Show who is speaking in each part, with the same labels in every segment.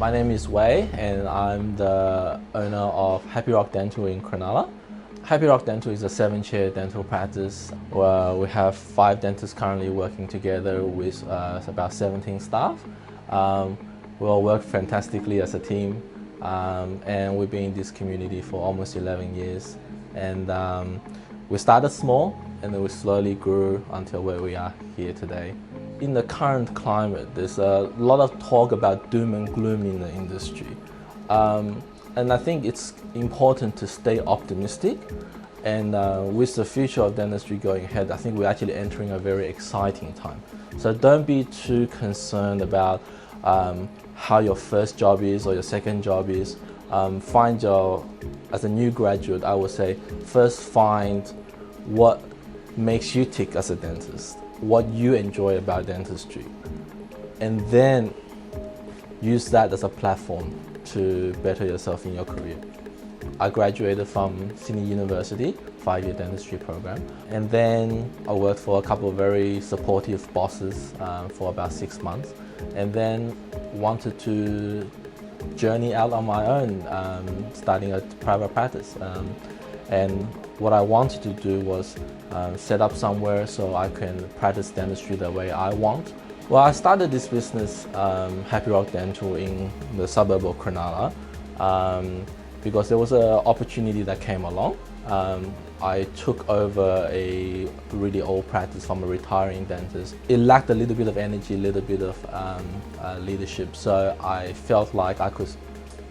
Speaker 1: My name is Wei, and I'm the owner of Happy Rock Dental in Cronulla. Happy Rock Dental is a 7-chair dental practice where we have 5 dentists currently working together with about 17 staff. We all work fantastically as a team, and we've been in this community for almost 11 years. And we started small, and then we slowly grew until where we are here today. In the current climate, there's a lot of talk about doom and gloom in the industry. And I think it's important to stay optimistic. And with the future of dentistry going ahead, I think we're actually entering a very exciting time. So don't be too concerned about how your first job is or your second job is. As a new graduate, I would say, first find what makes you tick as a dentist, what you enjoy about dentistry, and then use that as a platform to better yourself in your career. I graduated from Sydney University, 5-year dentistry program, and then I worked for a couple of very supportive bosses for about 6 months, and then wanted to journey out on my own, starting a private practice. And what I wanted to do was set up somewhere so I can practice dentistry the way I want. Well, I started this business, Happy Rock Dental, in the suburb of Cronulla because there was an opportunity that came along. I took over a really old practice from a retiring dentist. It lacked a little bit of energy, a little bit of leadership, so I felt like I could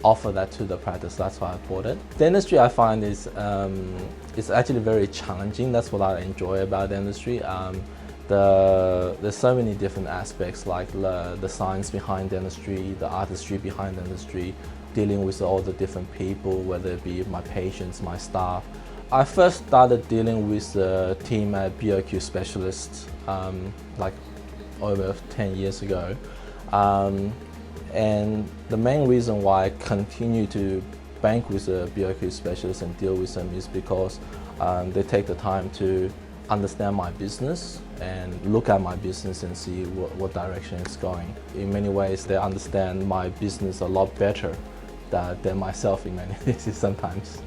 Speaker 1: offer that to the practice. That's why I bought it. Dentistry, I find, is it's actually very challenging. That's what I enjoy about dentistry. There's so many different aspects, like the science behind dentistry, the artistry behind dentistry, dealing with all the different people, whether it be my patients, my staff. I first started dealing with the team at BOQ Specialist like over 10 years ago. And the main reason why I continue to bank with the BOQ Specialist and deal with them is because they take the time to understand my business and look at my business and see what direction it's going. In many ways, they understand my business a lot better than myself in many cases sometimes.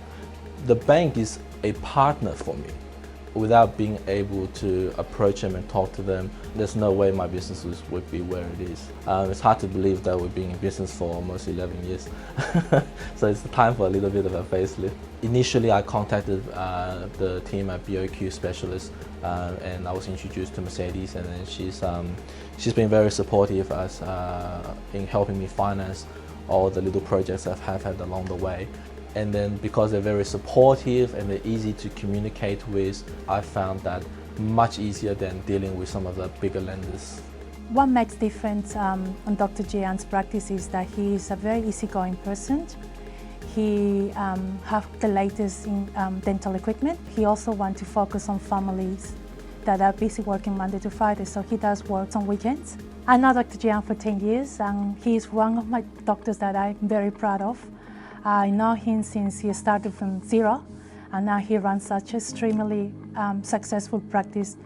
Speaker 1: The bank is a partner for me. Without being able to approach them and talk to them, there's no way my business would be where it is. It's hard to believe that we've been in business for almost 11 years. So it's time for a little bit of a facelift. Initially, I contacted the team at BOQ Specialist, and I was introduced to Mercedes, and then she's been very supportive in helping me finance all the little projects I've had along the way. And then because they're very supportive and they're easy to communicate with, I found that much easier than dealing with some of the bigger lenders.
Speaker 2: What makes difference on Dr. Jiang's practice is that he is a very easygoing person. He has the latest in dental equipment. He also wants to focus on families that are busy working Monday to Friday, so he does work on weekends. I know Dr. Jiang for 10 years, and he is one of my doctors that I'm very proud of. I know him since he started from zero, and now he runs such a extremely successful practice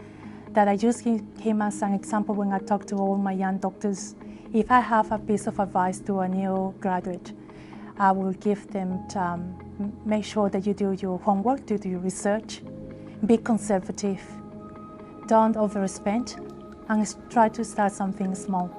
Speaker 2: that I use him as an example when I talk to all my young doctors. If I have a piece of advice to a new graduate, I will give them to make sure that you do your homework, do your research, be conservative, don't overspend, and try to start something small.